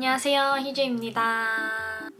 안녕하세요, 희주입니다.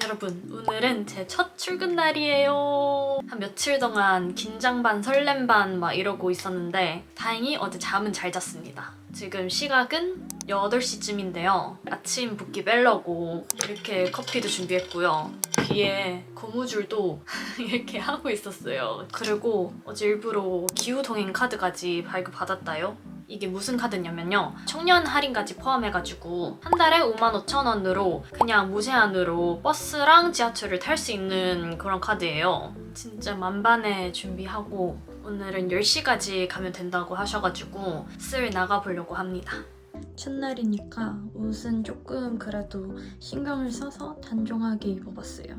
여러분, 오늘은 제 첫 출근 날이에요. 한 며칠 동안 긴장 반 설렘 반 막 이러고 있었는데 다행히 어제 잠은 잘 잤습니다. 지금 시각은 8시쯤인데요. 아침 붓기 빼려고 이렇게 커피도 준비했고요. 귀에 고무줄도 이렇게 하고 있었어요. 그리고 어제 일부러 기후동행 카드까지 발급받았다요. 이게 무슨 카드냐면요. 청년 할인까지 포함해가지고 한 달에 55,000원으로 그냥 무제한으로 버스랑 지하철을 탈 수 있는 그런 카드예요. 진짜 만반의 준비하고 오늘은 10시까지 가면 된다고 하셔가지고 슬 나가보려고 합니다. 첫날이니까 옷은 조금 그래도 신경을 써서 단정하게 입어봤어요.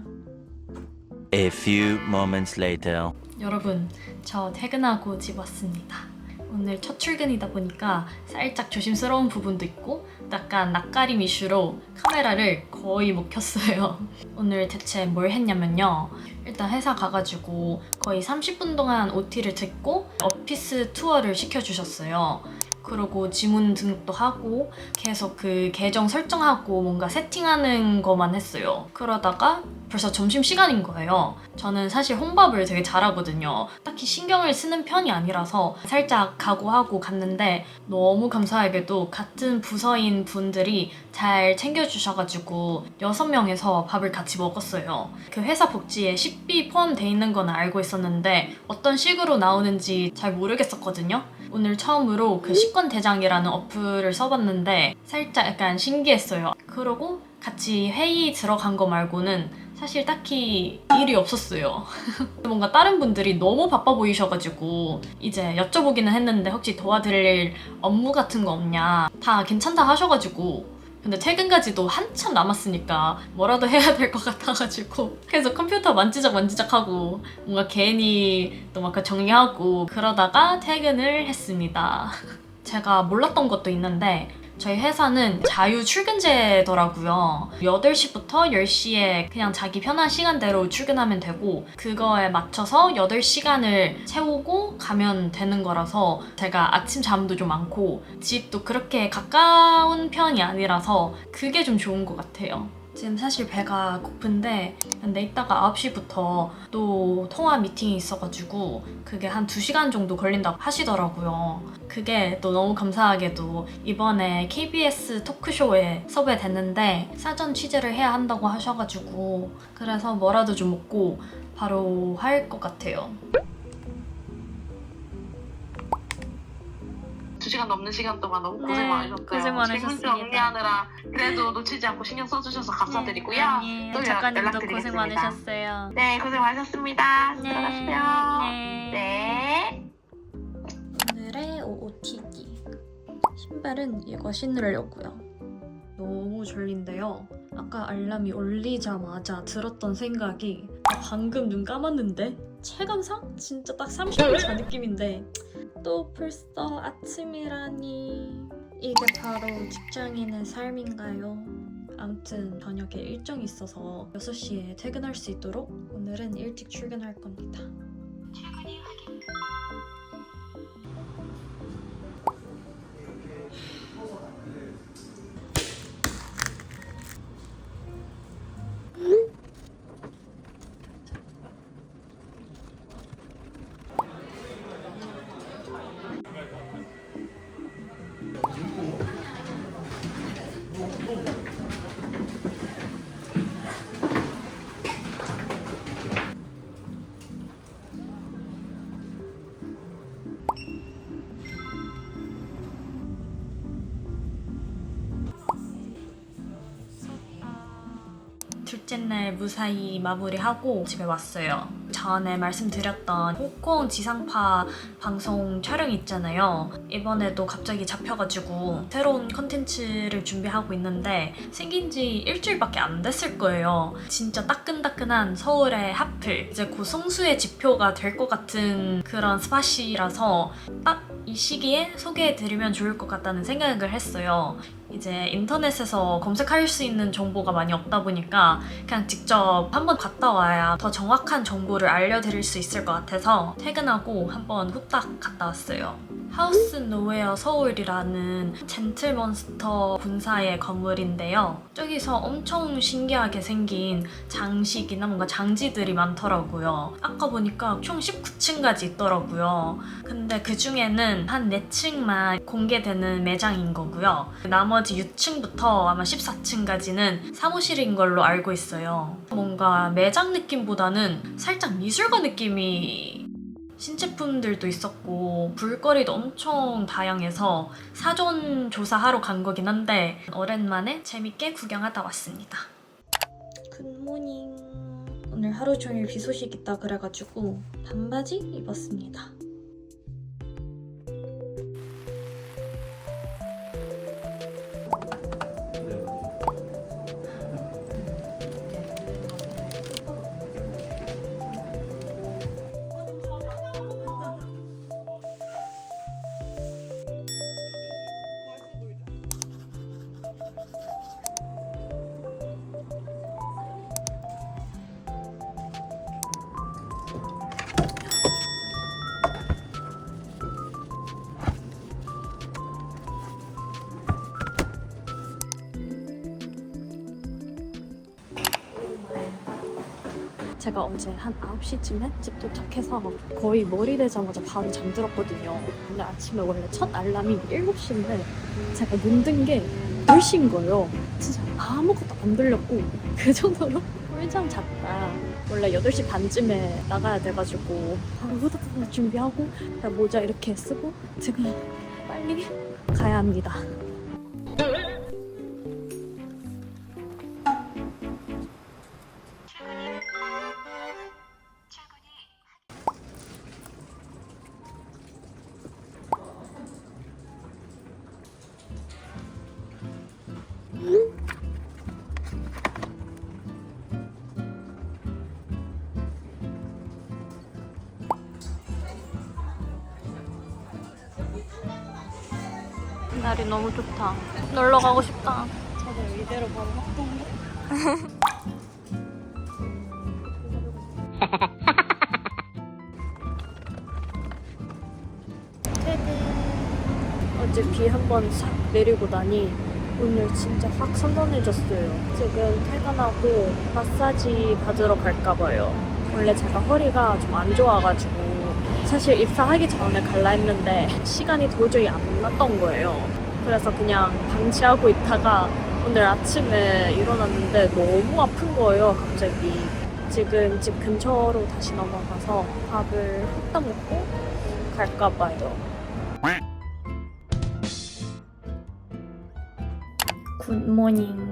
A few moments later. 여러분, 저 퇴근하고 집 왔습니다. 오늘 첫 출근이다 보니까 살짝 조심스러운 부분도 있고 약간 낯가림 이슈로 카메라를 거의 못 켰어요. 오늘 대체 뭘 했냐면요. 일단 회사 가가지고 거의 30분 동안 OT를 듣고 오피스 투어를 시켜주셨어요. 그리고 지문 등록도 하고 계속 그 계정 설정하고 뭔가 세팅하는 것만 했어요. 그러다가 벌써 점심시간인 거예요. 저는 사실 혼밥을 되게 잘하거든요. 딱히 신경을 쓰는 편이 아니라서 살짝 각오하고 갔는데 너무 감사하게도 같은 부서인 분들이 잘 챙겨주셔가지고 6명에서 밥을 같이 먹었어요. 그 회사 복지에 식비 포함되어 있는 건 알고 있었는데 어떤 식으로 나오는지 잘 모르겠었거든요. 오늘 처음으로 그 식권대장이라는 어플을 써봤는데 살짝 약간 신기했어요. 그러고 같이 회의 들어간 거 말고는 사실 딱히 일이 없었어요. 뭔가 다른 분들이 너무 바빠 보이셔가지고 이제 여쭤보기는 했는데 혹시 도와드릴 업무 같은 거 없냐 다 괜찮다 하셔가지고 근데 퇴근까지도 한참 남았으니까 뭐라도 해야 될 것 같아가지고 계속 컴퓨터 만지작 하고 뭔가 괜히 또 막 정리하고 그러다가 퇴근을 했습니다. 제가 몰랐던 것도 있는데 저희 회사는 자유 출근제더라고요. 8시부터 10시에 그냥 자기 편한 시간대로 출근하면 되고 그거에 맞춰서 8시간을 채우고 가면 되는 거라서 제가 아침 잠도 좀 많고 집도 그렇게 가까운 편이 아니라서 그게 좀 좋은 것 같아요. 지금 사실 배가 고픈데 근데 이따가 9시부터 또 통화 미팅이 있어가지고 그게 한 2시간 정도 걸린다고 하시더라고요. 그게 또 너무 감사하게도 이번에 KBS 토크쇼에 섭외됐는데 사전 취재를 해야 한다고 하셔가지고 그래서 뭐라도 좀 먹고 바로 할 것 같아요. 2시간 넘는 시간 동안 너무 고생 네, 많으셨어요. 고생 많으셨습니다. 질문 정리하느라 그래도 놓치지 않고 신경 써주셔서 감사드리고요. 아니에요. 또 작가님도 고생 연락드리겠습니다. 많으셨어요. 네, 고생 많으셨습니다. 네. 수고하세요. 네. 네. 오늘의 OOTD 신발은 이거 신으려고요. 너무 졸린데요. 아까 알람이 울리자마자 들었던 생각이 방금 눈 감았는데 체감상? 진짜 딱 30분 전 느낌인데 또 벌써 아침이라니 이게 바로 직장인의 삶인가요? 아무튼 저녁에 일정이 있어서 6시에 퇴근할 수 있도록 오늘은 일찍 출근할 겁니다. 출근이 확인. 둘째 날 무사히 마무리하고 집에 왔어요. 전에 말씀드렸던 홍콩 지상파 방송 촬영 있잖아요. 이번에도 갑자기 잡혀가지고 새로운 컨텐츠를 준비하고 있는데 생긴 지 일주일밖에 안 됐을 거예요. 진짜 따끈따끈한 서울의 핫플 이제 곧 성수의 지표가 될 것 같은 그런 스팟이라서 딱 이 시기에 소개해드리면 좋을 것 같다는 생각을 했어요. 이제 인터넷에서 검색할 수 있는 정보가 많이 없다 보니까 그냥 직접 한번 갔다 와야 더 정확한 정보를 알려드릴 수 있을 것 같아서 퇴근하고 한번 후딱 갔다 왔어요. 하우스 노웨어 서울이라는 젠틀몬스터 본사의 건물인데요. 저기서 엄청 신기하게 생긴 장식이나 뭔가 장지들이 많더라고요. 아까 보니까 총 19층까지 있더라고요. 근데 그 중에는 한 4층만 공개되는 매장인 거고요. 나머지 6층부터 아마 14층까지는 사무실인 걸로 알고 있어요. 뭔가 매장 느낌보다는 살짝 미술관 느낌이 신제품들도 있었고 볼거리도 엄청 다양해서 사전 조사하러 간 거긴 한데 오랜만에 재밌게 구경하다 왔습니다. 굿모닝. 오늘 하루 종일 비 소식 있다 그래가지고 반바지 입었습니다. 제가 어제 한 9시쯤에 집 도착해서 거의 머리 되자마자 바로 잠들었거든요. 근데 아침에 원래 첫 알람이 7시인데 제가 눈 뜬 게 10시인 거예요. 진짜 아무것도 안 들렸고 그 정도로 꿀잠 잤다. 원래 8시 반쯤에 나가야 돼가지고 바로 후다닥 준비하고 모자 이렇게 쓰고 지금 빨리 가야 합니다. 날이 너무 좋다. 놀러 가고 싶다. 저도 이대로 바로 확동. 어제 비 한 번 싹 내리고 나니 오늘 진짜 확 선선해졌어요. 지금 퇴근하고 마사지 받으러 갈까 봐요. 원래 제가 허리가 좀 안 좋아가지고 사실 입사하기 전에 갈라 했는데 시간이 도저히 안 났던 거예요. 그래서 그냥 방치하고 있다가 오늘 아침에 일어났는데 너무 아픈 거예요, 갑자기. 지금 집 근처로 다시 넘어가서 밥을 후딱 먹고 갈까 봐요. 굿모닝.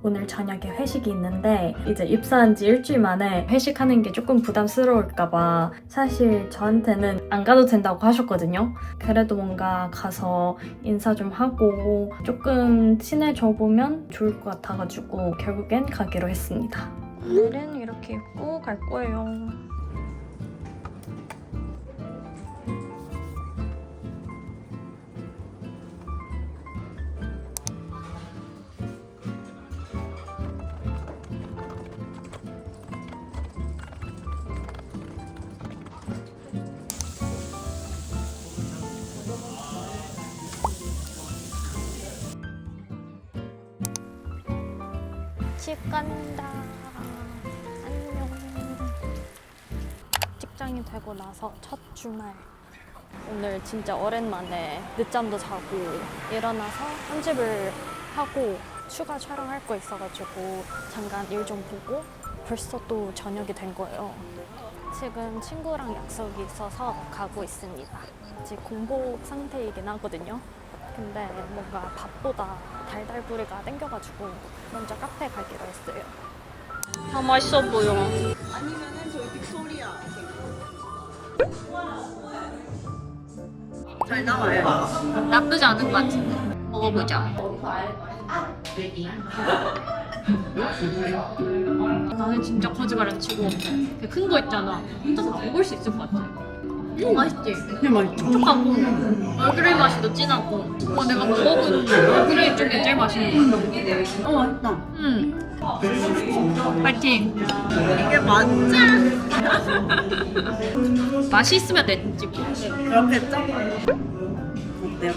오늘 저녁에 회식이 있는데 이제 입사한 지 일주일 만에 회식하는 게 조금 부담스러울까봐 사실 저한테는 안 가도 된다고 하셨거든요. 그래도 뭔가 가서 인사 좀 하고 조금 친해져 보면 좋을 것 같아가지고 결국엔 가기로 했습니다. 오늘은 이렇게 입고 갈 거예요. 집 간다. 안녕. 직장이 되고 나서 첫 주말. 오늘 진짜 오랜만에 늦잠도 자고 일어나서 편집을 하고 추가 촬영할 거 있어가지고 잠깐 일 좀 보고 벌써 또 저녁이 된 거예요. 지금 친구랑 약속이 있어서 가고 있습니다. 아직 공복 상태이긴 하거든요. 근데 뭔가 밥보다 달달구리가 땡겨가지고 먼저 카페 가기로 했어요. 아, 맛있어 보여. 아니면은 저기 빅토리아. 잘 나와요. 나쁘지 않은 것 같은데. 먹어보자. 나는 진짜 거짓말 안 치고 큰 거 있잖아. 혼자서 다 먹을 수 있을 것 같아. 맛있지? 네, 맛있죠. 촉촉하고 얼그레이 맛이 더 진하고 내가 먹어본 얼그레이 중에 제일 맛있는 거. 맛있다. 파이팅! 이게 맞지? 맛이 있으면 됐지 뭐. 그렇겠죠? 어때요?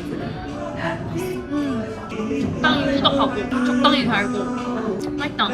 적당히 꾸덕하고 적당히 달고 맛있다.